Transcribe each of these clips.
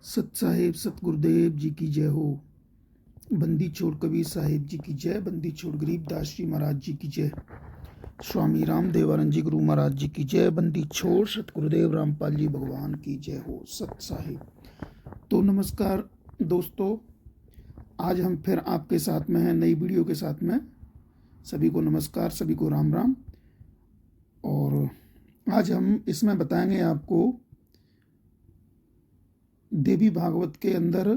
सत साहिब सतगुरुदेव जी की जय हो। बंदी छोड़ कबीर साहिब जी की जय। बंदी छोड़ गरीबदास जी महाराज जी की जय। स्वामी रामदेवानंद जी गुरु महाराज जी की जय। बंदी छोड़ सतगुरुदेव रामपाल जी भगवान की जय हो। सत साहिब। तो नमस्कार दोस्तों, आज हम फिर आपके साथ में हैं नई वीडियो के साथ में। सभी को नमस्कार, सभी को राम राम। और आज हम इसमें बताएंगे आपको देवी भागवत के अंदर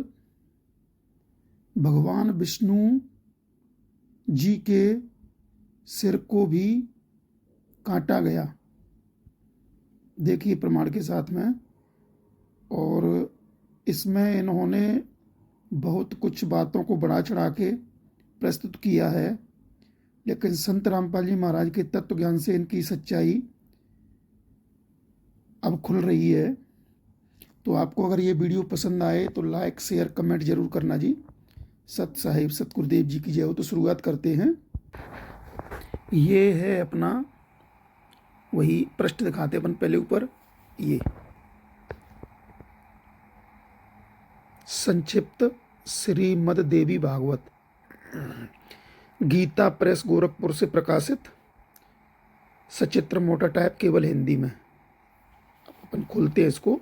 भगवान विष्णु जी के सिर को भी काटा गया। देखिए प्रमाण के साथ में। और इसमें इन्होंने बहुत कुछ बातों को बढ़ा चढ़ा के प्रस्तुत किया है, लेकिन संत रामपाल जी महाराज के तत्व ज्ञान से इनकी सच्चाई अब खुल रही है। तो आपको अगर ये वीडियो पसंद आए तो लाइक शेयर कमेंट जरूर करना जी। सत साहिब सतगुरुदेव जी की जय हो। तो शुरुआत करते हैं। ये है अपना वही पृष्ठ दिखाते अपन पहले ऊपर। ये संक्षिप्त श्रीमद देवी भागवत गीता प्रेस गोरखपुर से प्रकाशित, सचित्र मोटा टाइप, केवल हिंदी में। अपन खोलते हैं इसको।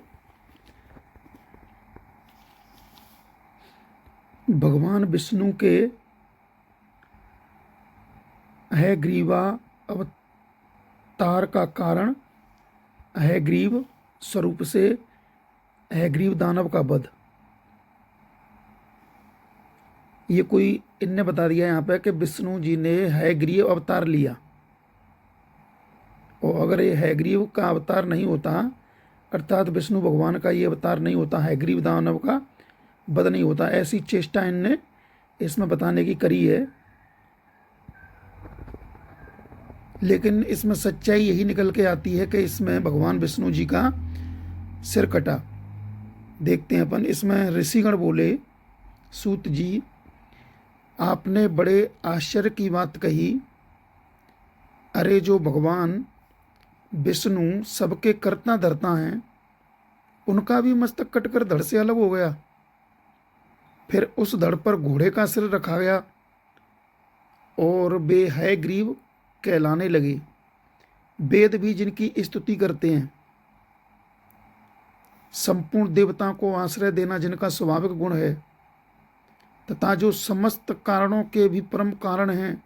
भगवान विष्णु के हयग्रीवा अवतार का कारण हयग्रीव स्वरूप से हयग्रीव दानव का वध। ये कोई इनने बता दिया यहाँ पे कि विष्णु जी ने हयग्रीव अवतार लिया, और अगर ये हयग्रीव का अवतार नहीं होता, अर्थात विष्णु भगवान का ये अवतार नहीं होता, हयग्रीव दानव का वध नहीं होता, ऐसी चेष्टा इनने इसमें बताने की करी है। लेकिन इसमें सच्चाई यही निकल के आती है कि इसमें भगवान विष्णु जी का सिर कटा। देखते हैं अपन। इसमें ऋषिगण बोले, सूत जी आपने बड़े आश्चर्य की बात कही। अरे जो भगवान विष्णु सबके कर्ता धर्ता हैं, उनका भी मस्तक कटकर धड़ से अलग हो गया, फिर उस धड़ पर घोड़े का सिर रखा गया और वे हयग्रीव कहलाने लगे। वेद भी जिनकी स्तुति करते हैं, संपूर्ण देवताओं को आश्रय देना जिनका स्वाभाविक गुण है, तथा जो समस्त कारणों के भी परम कारण हैं,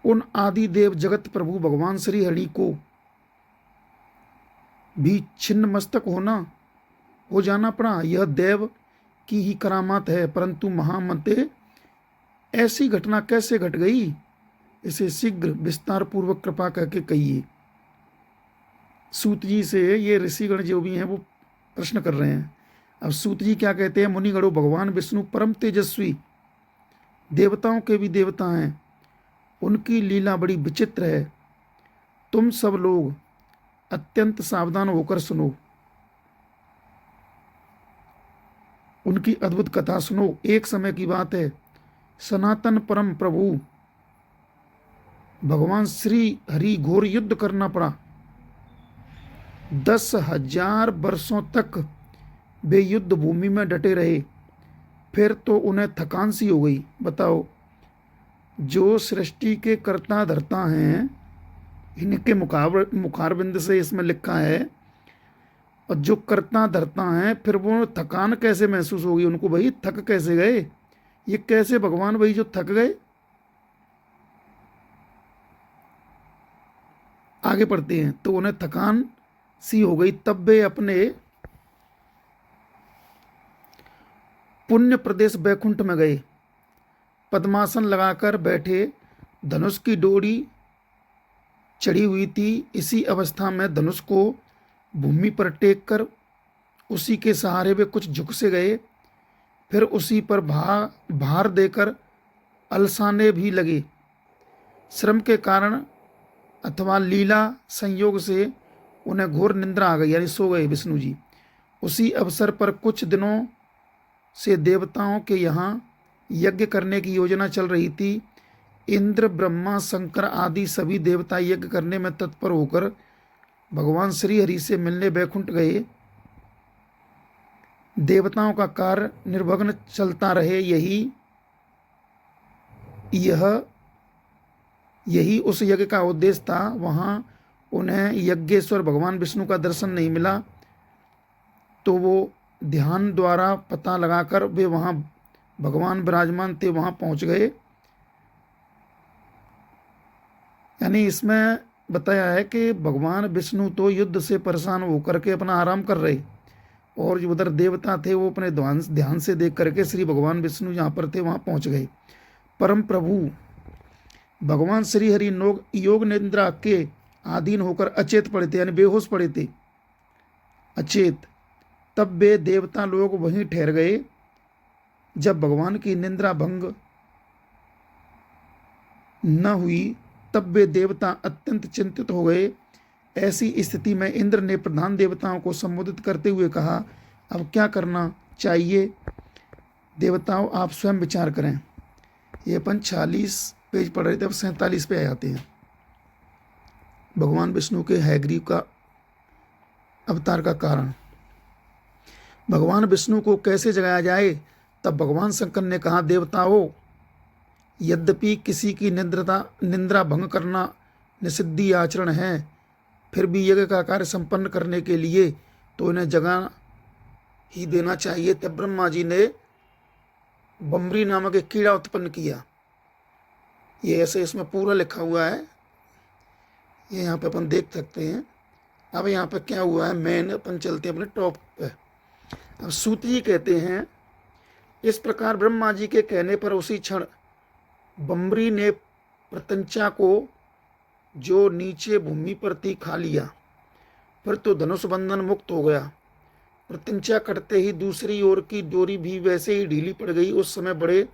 उन आदि देव जगत प्रभु भगवान श्री हरि को भी छिन्न मस्तक हो जाना पड़ा। यह देव की ही करामात है, परंतु महामते ऐसी घटना कैसे घट गई, इसे शीघ्र विस्तार पूर्वक कृपा करके कहिए। सूत जी से ये ऋषिगण जो भी हैं वो प्रश्न कर रहे हैं। अब सूत जी क्या कहते हैं? मुनिगणों, भगवान विष्णु परम तेजस्वी, देवताओं के भी देवता हैं, उनकी लीला बड़ी विचित्र है। तुम सब लोग अत्यंत सावधान होकर सुनो, उनकी अद्भुत कथा सुनो। एक समय की बात है, सनातन परम प्रभु भगवान श्री हरि घोर युद्ध करना पड़ा। 10,000 वर्षों तक वे युद्ध भूमि में डटे रहे, फिर तो उन्हें थकान सी हो गई। बताओ, जो सृष्टि के कर्ता धर्ता हैं, इनके मुखारबिंद से इसमें लिखा है, और जो कर्ता धर्ता हैं, फिर वो थकान कैसे महसूस होगी उनको? भाई थक कैसे गए? ये कैसे भगवान भाई जो थक गए? आगे पढ़ते हैं। तो उन्हें थकान सी हो गई, तब वे अपने पुण्य प्रदेश बैकुंठ में गए। पद्मासन लगाकर बैठे, धनुष की डोरी चढ़ी हुई थी। इसी अवस्था में धनुष को भूमि पर टेक कर उसी के सहारे वे कुछ झुक से गए, फिर उसी पर भार देकर अलसाने भी लगे। श्रम के कारण अथवा लीला संयोग से उन्हें घोर निद्रा आ गई, यानी सो गए विष्णु जी। उसी अवसर पर कुछ दिनों से देवताओं के यहाँ यज्ञ करने की योजना चल रही थी। इंद्र, ब्रह्मा, शंकर आदि सभी देवता यज्ञ करने में तत्पर होकर भगवान श्री हरि से मिलने बैकुंठ गए। देवताओं का कार्य निर्विघ्न चलता रहे, यही उस यज्ञ का उद्देश्य था। वहाँ उन्हें यज्ञेश्वर भगवान विष्णु का दर्शन नहीं मिला, तो वो ध्यान द्वारा पता लगाकर वे वहाँ भगवान विराजमान थे, वहाँ पहुँच गए। यानी इसमें बताया है कि भगवान विष्णु तो युद्ध से परेशान होकर के अपना आराम कर रहे, और जो उधर देवता थे वो अपने ध्यान से देख करके श्री भगवान विष्णु जहाँ पर थे वहाँ पहुँच गए। परम प्रभु भगवान श्री हरि योग निद्रा के अधीन होकर अचेत पड़े थे, यानी बेहोश पड़े थे, अचेत। तब वे देवता लोग वहीं ठहर गए। जब भगवान की निद्रा भंग न हुई तब वे देवता अत्यंत चिंतित हो गए। ऐसी स्थिति में इंद्र ने प्रधान देवताओं को संबोधित करते हुए कहा, अब क्या करना चाहिए देवताओं, आप स्वयं विचार करें। ये अपन 46 पेज पढ़ रहे थे, अब 47 पे आ जाते हैं। भगवान विष्णु के हयग्रीव का अवतार का कारण। भगवान विष्णु को कैसे जगाया जाए। तब भगवान शंकर ने कहा, देवताओं, यद्यपि किसी की निंद्रा भंग करना निषिद्ध आचरण है, फिर भी यज्ञ का कार्य संपन्न करने के लिए तो इन्हें जगा ही देना चाहिए। तब ब्रह्मा जी ने बम्बरी नामक एक कीड़ा उत्पन्न किया। ये ऐसे इसमें पूरा लिखा हुआ है, ये यहाँ पे अपन देख सकते हैं। अब यहाँ पे क्या हुआ है, मेन अपन चलते हैं अपने टॉप पे। अब सूत जी कहते हैं, इस प्रकार ब्रह्मा जी के कहने पर उसी क्षण बम्बरी ने प्रत्यंचा को जो नीचे भूमि पर थी खा लिया। फिर तो धनुष बंधन मुक्त हो गया। प्रत्यंचा कटते ही दूसरी ओर की डोरी भी वैसे ही ढीली पड़ गई। उस समय बड़े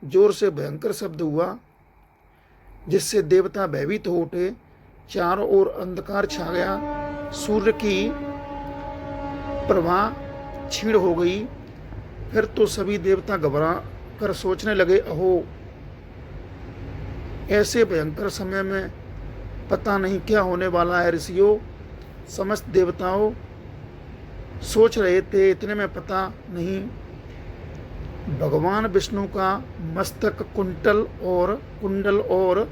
जोर से भयंकर शब्द हुआ, जिससे देवता भयभीत हो उठे। चारों ओर अंधकार छा गया। सूर्य की प्रभा क्षीण हो गई। फिर तो सभी देवता घबरा कर सोचने लगे, अहो, ऐसे भयंकर समय में पता नहीं क्या होने वाला है। ऋषियों, समस्त देवताओं सोच रहे थे, इतने में पता नहीं भगवान विष्णु का मस्तक कुंडल और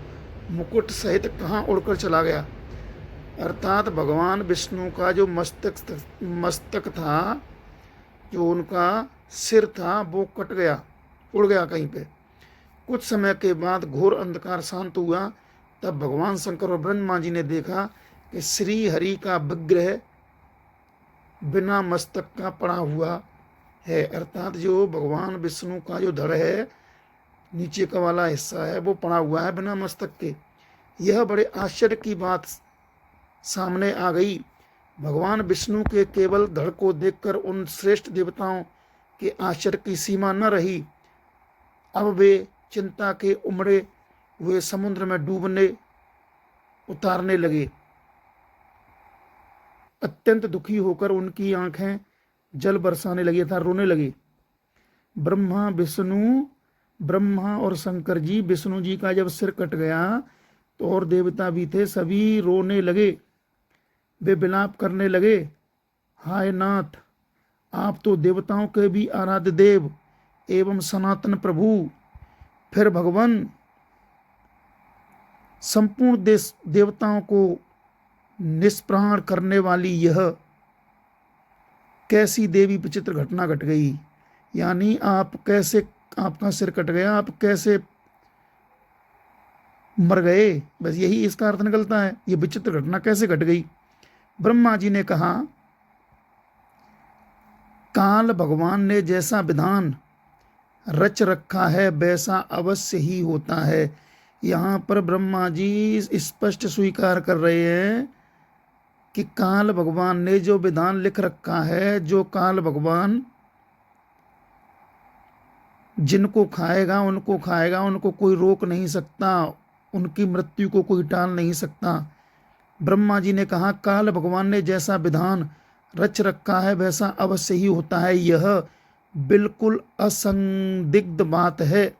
मुकुट सहित कहाँ उड़कर चला गया। अर्थात भगवान विष्णु का जो मस्तक था, जो उनका सिर था, वो कट गया, उड़ गया कहीं पे। कुछ समय के बाद घोर अंधकार शांत हुआ। तब भगवान शंकर और ब्रह्मा जी ने देखा कि श्री हरि का विग्रह बिना मस्तक का पड़ा हुआ है। अर्थात जो भगवान विष्णु का जो धड़ है, नीचे का वाला हिस्सा है, वो पड़ा हुआ है बिना मस्तक के। यह बड़े आश्चर्य की बात सामने आ गई। भगवान विष्णु के केवल धड़ को देखकर उन श्रेष्ठ देवताओं के आश्चर्य की सीमा न रही। अब वे चिंता के उमड़े हुए समुद्र में उतारने लगे। अत्यंत दुखी होकर उनकी आंखें जल बरसाने लगी था, रोने लगे। ब्रह्मा और शंकर जी, विष्णु जी का जब सिर कट गया तो और देवता भी थे, सभी रोने लगे। वे विलाप करने लगे, हाय नाथ, आप तो देवताओं के भी आराध्य देव एवं सनातन प्रभु। फिर भगवान संपूर्ण देवताओं को निष्प्राण करने वाली यह कैसी देवी विचित्र घटना घट गई। यानी आपका सिर कट गया, आप कैसे मर गए, बस यही इसका अर्थ निकलता है। ये विचित्र घटना कैसे घट गई। ब्रह्मा जी ने कहा, काल भगवान ने जैसा विधान रच रखा है वैसा अवश्य ही होता है। यहाँ पर ब्रह्मा जी स्पष्ट स्वीकार कर रहे हैं कि काल भगवान ने जो विधान लिख रखा है, जो काल भगवान जिनको खाएगा उनको कोई रोक नहीं सकता, उनकी मृत्यु को कोई टाल नहीं सकता। ब्रह्मा जी ने कहा, काल भगवान ने जैसा विधान रच रखा है वैसा अवश्य ही होता है। यह बिल्कुल असंदिग्ध बात है।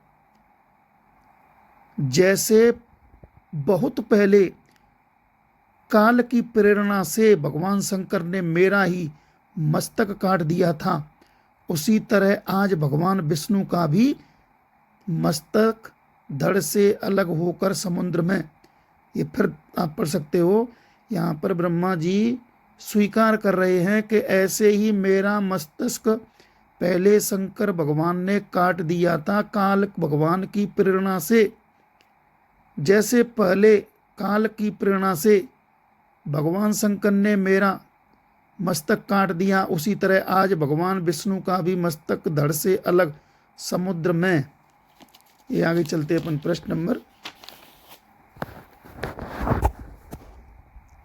जैसे बहुत पहले काल की प्रेरणा से भगवान शंकर ने मेरा ही मस्तक काट दिया था, उसी तरह आज भगवान विष्णु का भी मस्तक धड़ से अलग होकर समुद्र में, ये फिर आप पढ़ सकते हो, यहाँ पर ब्रह्मा जी स्वीकार कर रहे हैं कि ऐसे ही मेरा मस्तिष्क पहले शंकर भगवान ने काट दिया था काल भगवान की प्रेरणा से। जैसे पहले काल की प्रेरणा से भगवान शंकर ने मेरा मस्तक काट दिया, उसी तरह आज भगवान विष्णु का भी मस्तक धड़ से अलग समुद्र में। ये आगे चलते अपन प्रश्न नंबर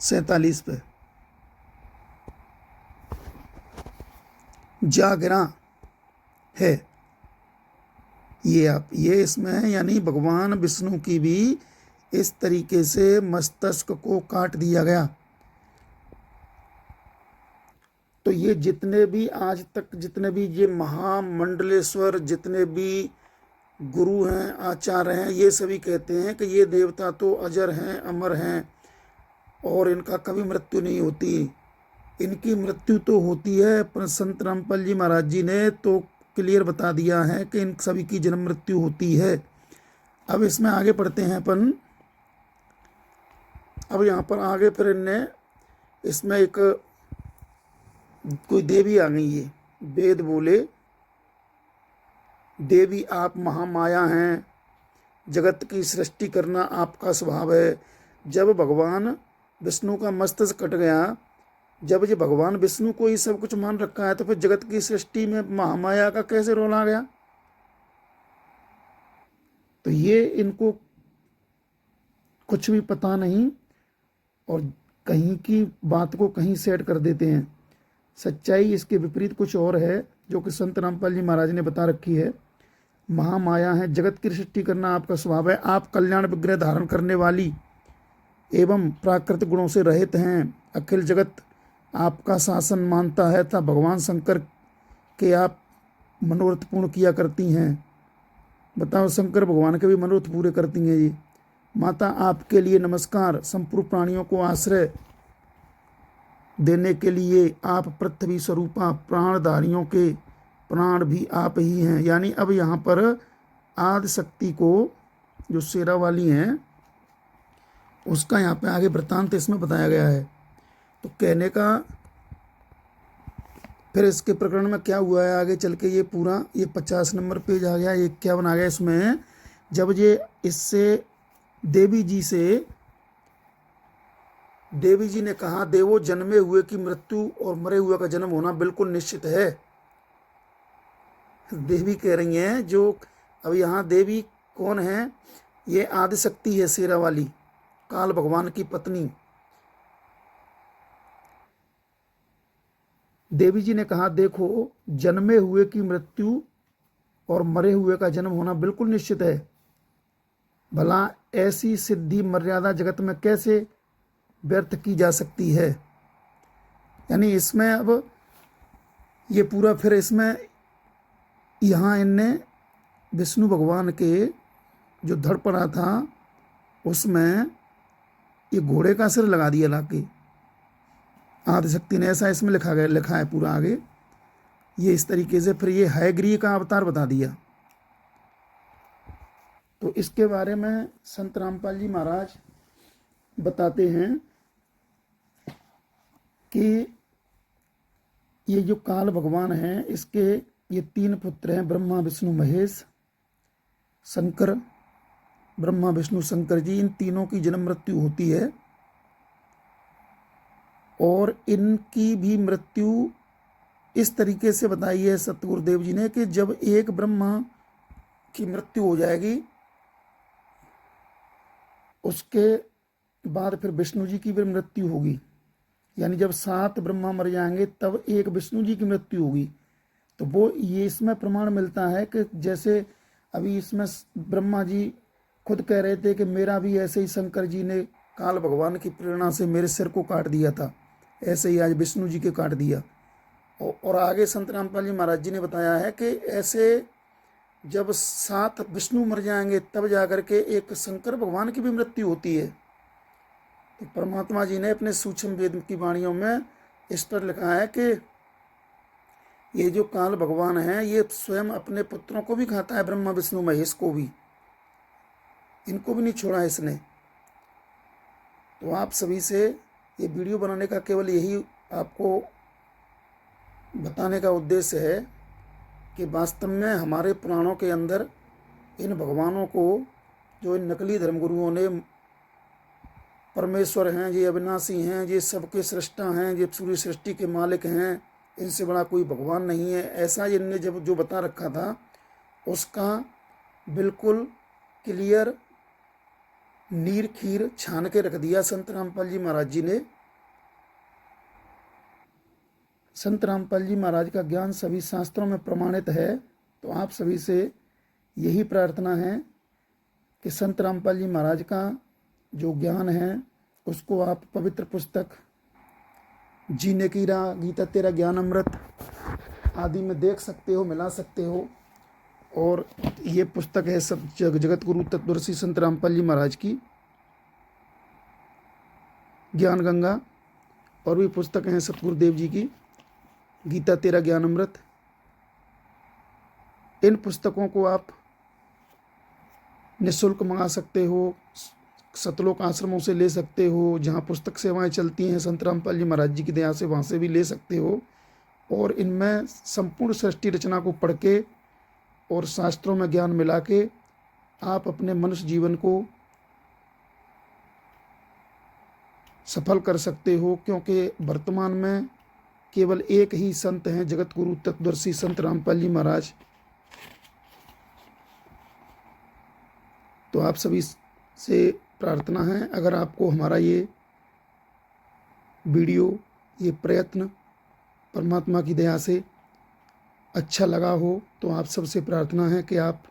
47 पे। जागरा है, ये इसमें है, यानी भगवान विष्णु की भी इस तरीके से मस्तिष्क को काट दिया गया। तो ये जितने भी आज तक जितने भी ये महामंडलेश्वर जितने भी गुरु हैं आचार्य हैं, ये सभी कहते हैं कि ये देवता तो अजर हैं अमर हैं और इनका कभी मृत्यु नहीं होती। इनकी मृत्यु तो होती है, पर संत रामपाल जी महाराज जी ने तो क्लियर बता दिया है कि इन सभी की जन्म मृत्यु होती है। अब इसमें आगे पढ़ते हैं अपन। अब यहाँ पर आगे फिर इनने इसमें एक कोई देवी आ गई है, वेद बोले देवी आप महामाया हैं, जगत की सृष्टि करना आपका स्वभाव है। जब भगवान विष्णु का मस्तिष्क कट गया, जब ये भगवान विष्णु को ही सब कुछ मान रखा है, तो फिर जगत की सृष्टि में महामाया का कैसे रोल आ गया? तो ये इनको कुछ भी पता नहीं और कहीं की बात को कहीं सेट कर देते हैं। सच्चाई इसके विपरीत कुछ और है, जो कि संत रामपाल जी महाराज ने बता रखी है। महामाया है, जगत की सृष्टि करना आपका स्वभाव है, आप कल्याण विग्रह धारण करने वाली एवं प्राकृतिक गुणों से रहित हैं। अखिल जगत आपका शासन मानता है तथा भगवान शंकर के आप मनोरथ पूर्ण किया करती हैं। बताओ, शंकर भगवान के भी मनोरथ पूरे करती हैं जी। माता आपके लिए नमस्कार। संपूर्ण प्राणियों को आश्रय देने के लिए आप पृथ्वी स्वरूपा, प्राणधारियों के प्राण भी आप ही हैं। यानी अब यहाँ पर आदि शक्ति को जो शेरा वाली हैं उसका यहाँ पे आगे वृत्तांत इसमें बताया गया है। तो कहने का फिर इसके प्रकरण में क्या हुआ है आगे चल के, ये पूरा ये 50 नंबर पेज आ गया। ये क्या बना गया इसमें, जब ये इससे देवी जी ने कहा, देवो जन्मे हुए की मृत्यु और मरे हुए का जन्म होना बिल्कुल निश्चित है। देवी कह रही हैं, जो अब यहाँ देवी कौन है, ये आदि शक्ति है शेरा वाली, काल भगवान की पत्नी। देवी जी ने कहा, देखो जन्मे हुए की मृत्यु और मरे हुए का जन्म होना बिल्कुल निश्चित है। भला ऐसी सिद्धि मर्यादा जगत में कैसे व्यर्थ की जा सकती है। यानी इसमें अब ये पूरा फिर इसमें यहाँ इनने विष्णु भगवान के जो धड़ पड़ा था उसमें ये घोड़े का सिर लगा दिया लाके आदिशक्ति ने, ऐसा इसमें लिखा है पूरा आगे। ये इस तरीके से फिर ये हयग्रीव का अवतार बता दिया। तो इसके बारे में संत रामपाल जी महाराज बताते हैं कि ये जो काल भगवान हैं, इसके ये 3 पुत्र हैं, ब्रह्मा विष्णु महेश शंकर। ब्रह्मा विष्णु शंकर जी, इन तीनों की जन्म मृत्यु होती है और इनकी भी मृत्यु इस तरीके से बताई है सतगुरुदेव जी ने कि जब एक ब्रह्मा की मृत्यु हो जाएगी, उसके बाद फिर विष्णु जी की भी मृत्यु होगी। यानी जब 7 ब्रह्मा मर जाएंगे तब एक विष्णु जी की मृत्यु होगी। तो वो ये इसमें प्रमाण मिलता है कि जैसे अभी इसमें ब्रह्मा जी खुद कह रहे थे कि मेरा भी ऐसे ही शंकर जी ने काल भगवान की प्रेरणा से मेरे सिर को काट दिया था, ऐसे ही आज विष्णु जी के काट दिया। और आगे संत रामपाल जी महाराज जी ने बताया है कि ऐसे जब 7 विष्णु मर जाएंगे तब जाकर के एक शंकर भगवान की भी मृत्यु होती है। तो परमात्मा जी ने अपने सूक्ष्म वेद की वाणियों में इस पर लिखा है कि ये जो काल भगवान है ये स्वयं अपने पुत्रों को भी खाता है, ब्रह्मा विष्णु महेश को भी, इनको भी नहीं छोड़ा इसने। तो आप सभी से ये वीडियो बनाने का केवल यही आपको बताने का उद्देश्य है कि वास्तव में हमारे पुराणों के अंदर इन भगवानों को, जो इन नकली धर्मगुरुओं ने परमेश्वर हैं, ये अविनाशी हैं, ये सबके सृष्टा हैं, ये पूरी सृष्टि के मालिक हैं, इनसे बड़ा कोई भगवान नहीं है, ऐसा इनने जब जो बता रखा था उसका बिल्कुल क्लियर नीर खीर छान के रख दिया संत रामपाल जी महाराज जी ने। संत रामपाल जी महाराज का ज्ञान सभी शास्त्रों में प्रमाणित है। तो आप सभी से यही प्रार्थना है कि संत रामपाल जी महाराज का जो ज्ञान है उसको आप पवित्र पुस्तक जीने की राह, गीता तेरा ज्ञान अमृत आदि में देख सकते हो, मिला सकते हो। और ये पुस्तक है सब जगत गुरु तत्वदर्शी संत रामपाल जी महाराज की ज्ञान गंगा, और भी पुस्तक हैं सतगुरुदेव जी की गीता तेरा ज्ञान अमृत। इन पुस्तकों को आप निःशुल्क मंगा सकते हो, सतलोक आश्रमों से ले सकते हो, जहाँ पुस्तक सेवाएं चलती हैं संत रामपाल जी महाराज जी की दया से, वहाँ से भी ले सकते हो। और इनमें संपूर्ण सृष्टि रचना को पढ़ के और शास्त्रों में ज्ञान मिला के आप अपने मनुष्य जीवन को सफल कर सकते हो, क्योंकि वर्तमान में केवल एक ही संत हैं, जगत गुरु तत्वदर्शी संत रामपाल जी महाराज। तो आप सभी से प्रार्थना है, अगर आपको हमारा ये वीडियो, ये प्रयत्न परमात्मा की दया से अच्छा लगा हो, तो आप सबसे प्रार्थना है कि आप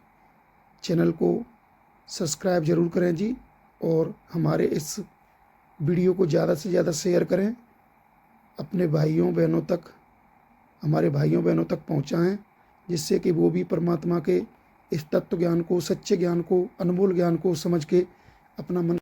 चैनल को सब्सक्राइब जरूर करें जी, और हमारे इस वीडियो को ज़्यादा से ज़्यादा शेयर करें, अपने भाइयों बहनों तक, हमारे भाइयों बहनों तक पहुंचाएं, जिससे कि वो भी परमात्मा के इस तत्व ज्ञान को, सच्चे ज्ञान को, अनमोल ज्ञान को समझ के अपना मन